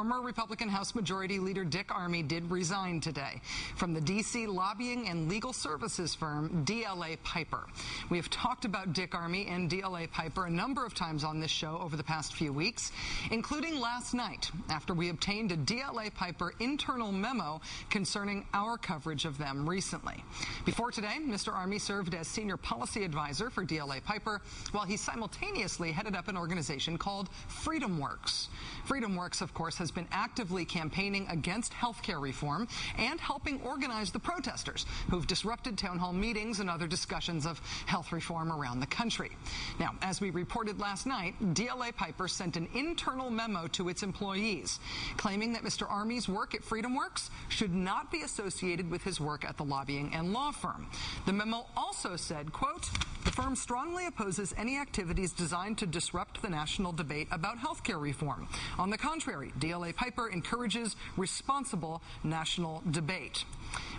Former Republican House Majority Leader Dick Armey did resign today from the D.C. lobbying and legal services firm DLA Piper. We have talked about Dick Armey and DLA Piper a number of times on this show over the past few weeks, including last night after we obtained a DLA Piper internal memo concerning our coverage of them recently. Before today, Mr. Armey served as senior policy advisor for DLA Piper while he simultaneously headed up an organization called FreedomWorks. FreedomWorks, of course, has been actively campaigning against healthcare reform and helping organize the protesters who've disrupted town hall meetings and other discussions of health reform around the country. Now, as we reported last night, DLA Piper sent an internal memo to its employees claiming that Mr. Armey's work at FreedomWorks should not be associated with his work at the lobbying and law firm. The memo also said, quote, "The firm strongly opposes any activities designed to disrupt the national debate about healthcare reform. On the contrary, DLA Piper encourages responsible national debate."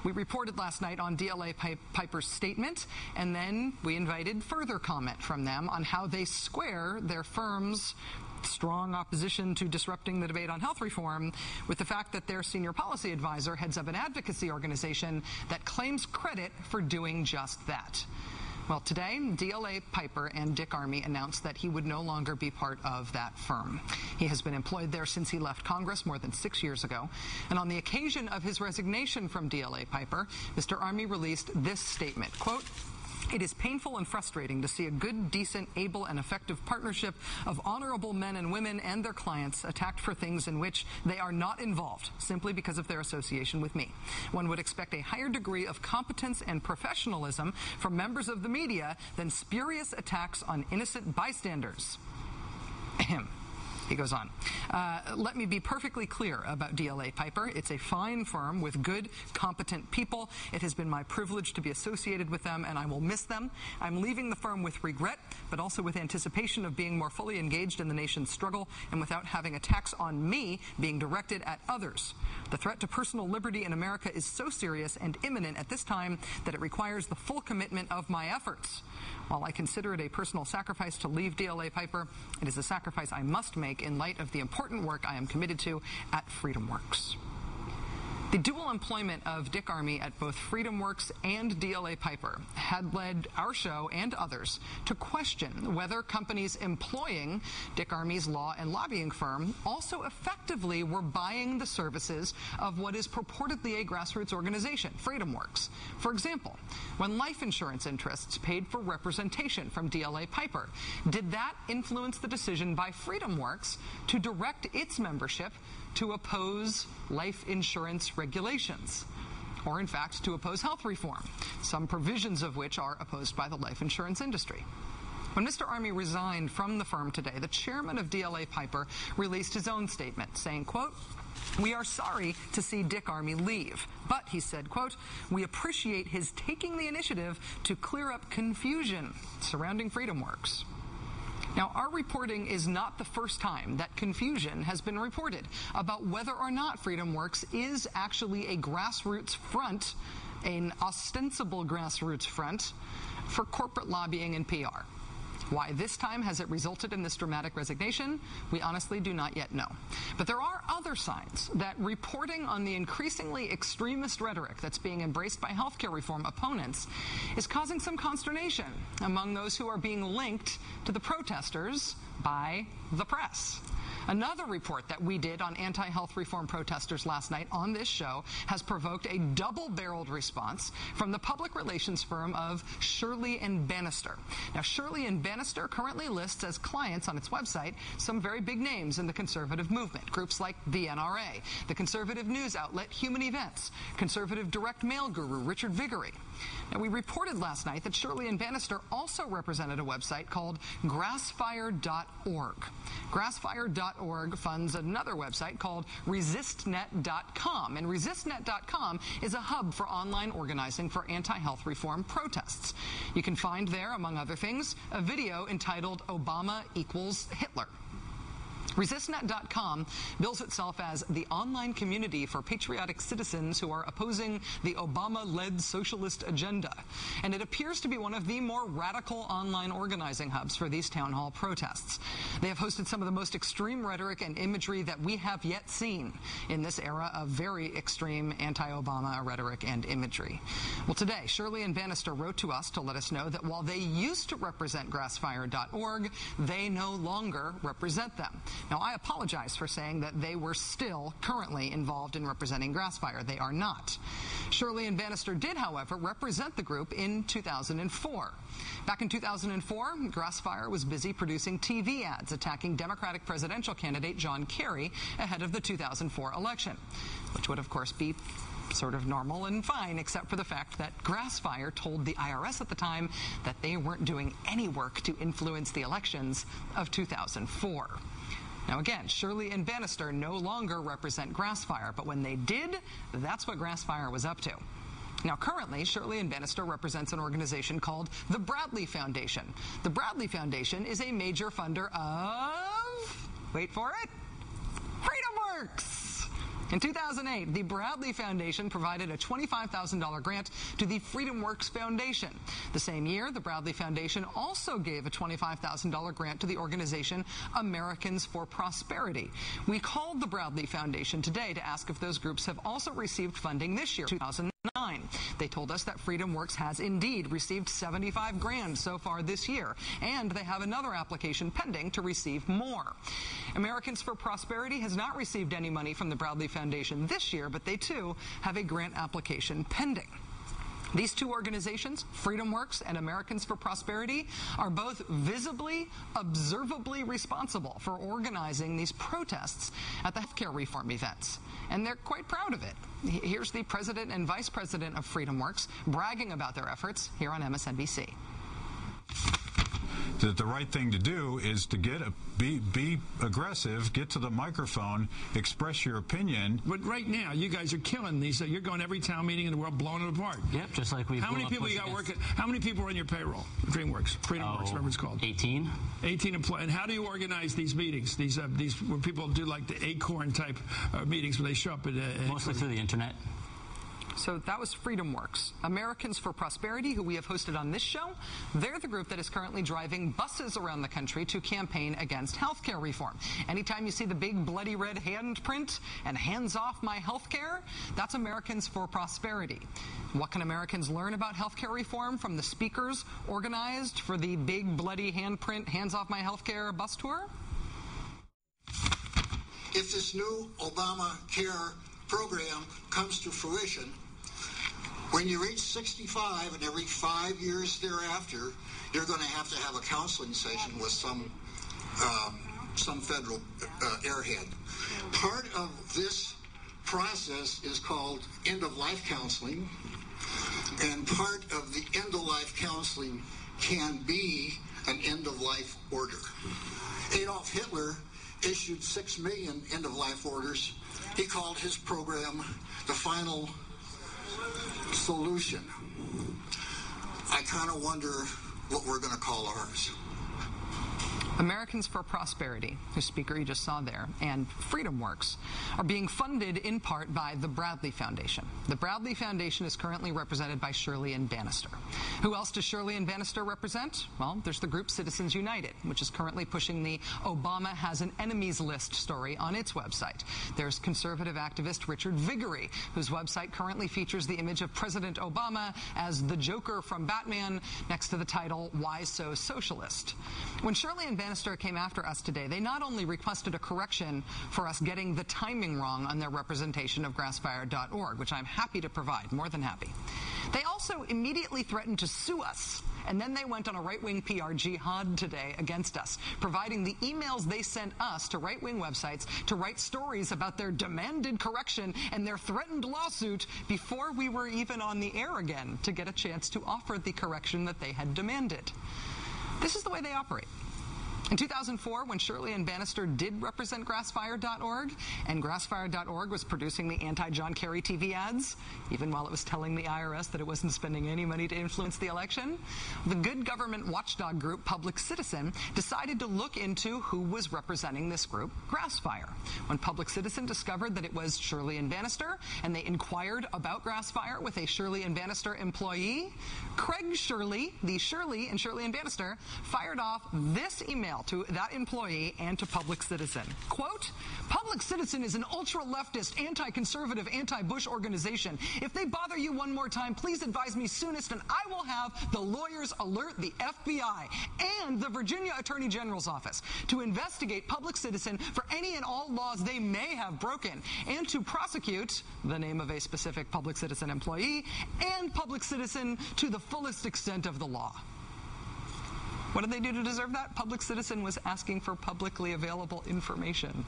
We reported last night on DLA Piper's statement, and then we invited further comment from them on how they square their firm's strong opposition to disrupting the debate on health reform with the fact that their senior policy advisor heads up an advocacy organization that claims credit for doing just that. Well, today, DLA Piper and Dick Armey announced that he would no longer be part of that firm. He has been employed there since he left Congress more than 6 years ago. And on the occasion of his resignation from DLA Piper, Mr. Armey released this statement, quote, "It is painful and frustrating to see a good, decent, able, and effective partnership of honorable men and women and their clients attacked for things in which they are not involved simply because of their association with me. One would expect a higher degree of competence and professionalism from members of the media than spurious attacks on innocent bystanders." Ahem. He goes on, "Let me be perfectly clear about DLA Piper. It's a fine firm with good, competent people. It has been my privilege to be associated with them, and I will miss them. I'm leaving the firm with regret, but also with anticipation of being more fully engaged in the nation's struggle and without having attacks on me being directed at others. The threat to personal liberty in America is so serious and imminent at this time that it requires the full commitment of my efforts. While I consider it a personal sacrifice to leave DLA Piper, it is a sacrifice I must make in light of the important work I am committed to at FreedomWorks." The dual employment of Dick Armey at both FreedomWorks and DLA Piper had led our show and others to question whether companies employing Dick Armey's law and lobbying firm also effectively were buying the services of what is purportedly a grassroots organization, FreedomWorks. For example, when life insurance interests paid for representation from DLA Piper, did that influence the decision by FreedomWorks to direct its membership to oppose life insurance regulations, or in fact to oppose health reform, some provisions of which are opposed by the life insurance industry? When Mr. Armey resigned from the firm today, the chairman of DLA Piper released his own statement saying, quote, "We are sorry to see Dick Armey leave, but," he said, quote, "we appreciate his taking the initiative to clear up confusion surrounding FreedomWorks." Now, our reporting is not the first time that confusion has been reported about whether or not FreedomWorks is actually a grassroots front, an ostensible grassroots front for corporate lobbying and PR. Why this time has it resulted in this dramatic resignation, we honestly do not yet know. But there are other signs that reporting on the increasingly extremist rhetoric that's being embraced by healthcare reform opponents is causing some consternation among those who are being linked to the protesters by the press. Another report that we did on anti-health reform protesters last night on this show has provoked a double-barreled response from the public relations firm of Shirley and Bannister. Now, Shirley and Bannister currently lists as clients on its website some very big names in the conservative movement, groups like the NRA, the conservative news outlet Human Events, conservative direct mail guru Richard Viguerie. Now, we reported last night that Shirley and Bannister also represented a website called grassfire.org. Grassfire.org funds another website called resistnet.com, and resistnet.com is a hub for online organizing for anti-health reform protests. You can find there, among other things, a video entitled "Obama Equals Hitler." ResistNet.com bills itself as the online community for patriotic citizens who are opposing the Obama-led socialist agenda. And it appears to be one of the more radical online organizing hubs for these town hall protests. They have hosted some of the most extreme rhetoric and imagery that we have yet seen in this era of very extreme anti-Obama rhetoric and imagery. Well, today, Shirley and Bannister wrote to us to let us know that while they used to represent grassfire.org, they no longer represent them. Now, I apologize for saying that they were still currently involved in representing Grassfire. They are not. Shirley and Bannister did, however, represent the group in 2004. Back in 2004, Grassfire was busy producing TV ads attacking Democratic presidential candidate John Kerry ahead of the 2004 election, which would, of course, be sort of normal and fine, except for the fact that Grassfire told the IRS at the time that they weren't doing any work to influence the elections of 2004. Now again, Shirley and Bannister no longer represent Grassfire, but when they did, that's what Grassfire was up to. Now currently, Shirley and Bannister represents an organization called the Bradley Foundation. The Bradley Foundation is a major funder of, wait for it, FreedomWorks. In 2008, the Bradley Foundation provided a $25,000 grant to the FreedomWorks Foundation. The same year, the Bradley Foundation also gave a $25,000 grant to the organization Americans for Prosperity. We called the Bradley Foundation today to ask if those groups have also received funding this year, 2009. They told us that FreedomWorks has indeed received $75 grand so far this year, and they have another application pending to receive more. Americans for Prosperity has not received any money from the Bradley Foundation this year, but they too have a grant application pending. These two organizations, FreedomWorks and Americans for Prosperity, are both visibly, observably responsible for organizing these protests at the healthcare reform events. And they're quite proud of it. Here's the president and vice president of FreedomWorks bragging about their efforts here on MSNBC. That the right thing to do is to be aggressive, get to the microphone, express your opinion. But right now, you guys are killing these. You're going every town meeting in the world, blowing it apart. Yep, just like we. How many people you got working? How many people are on your payroll? DreamWorks, FreedomWorks, whatever it's called. 18. 18 employees. And how do you organize these meetings? These where people do like the Acorn type meetings where they show up at mostly through the internet. So that was FreedomWorks. Americans for Prosperity, who we have hosted on this show, they're the group that is currently driving buses around the country to campaign against healthcare reform. Anytime you see the big bloody red handprint and hands off my healthcare, that's Americans for Prosperity. What can Americans learn about healthcare reform from the speakers organized for the big bloody handprint, hands off my healthcare bus tour? If this new Obamacare program comes to fruition, when you reach 65 and every 5 years thereafter, you're going to have a counseling session with some federal airhead. Part of this process is called end-of-life counseling, and part of the end-of-life counseling can be an end-of-life order. Adolf Hitler issued 6 million end-of-life orders. He called his program the final solution. I kind of wonder what we're going to call ours. Americans for Prosperity, whose speaker you just saw there, and FreedomWorks are being funded in part by the Bradley Foundation. The Bradley Foundation is currently represented by Shirley and Bannister. Who else does Shirley and Bannister represent? Well, there's the group Citizens United, which is currently pushing the Obama has an enemies list story on its website. There's conservative activist Richard Viguerie, whose website currently features the image of President Obama as the Joker from Batman next to the title, Why So Socialist? When Shirley and Bannister came after us today, they not only requested a correction for us getting the timing wrong on their representation of grassfire.org, which I'm happy to provide, more than happy. They also immediately threatened to sue us, and then they went on a right-wing PR jihad today against us, providing the emails they sent us to right-wing websites to write stories about their demanded correction and their threatened lawsuit before we were even on the air again to get a chance to offer the correction that they had demanded. This is the way they operate. In 2004, when Shirley and Bannister did represent Grassfire.org, and Grassfire.org was producing the anti-John Kerry TV ads, even while it was telling the IRS that it wasn't spending any money to influence the election, the good government watchdog group Public Citizen decided to look into who was representing this group, Grassfire. When Public Citizen discovered that it was Shirley and Bannister, and they inquired about Grassfire with a Shirley and Bannister employee, Craig Shirley, the Shirley and Bannister, fired off this email to that employee and to Public Citizen. Quote, Public Citizen is an ultra-leftist, anti-conservative, anti-Bush organization. If they bother you one more time, please advise me soonest and I will have the lawyers alert the FBI and the Virginia Attorney General's office to investigate Public Citizen for any and all laws they may have broken and to prosecute the name of a specific Public Citizen employee and Public Citizen to the fullest extent of the law. What did they do to deserve that? Public Citizen was asking for publicly available information.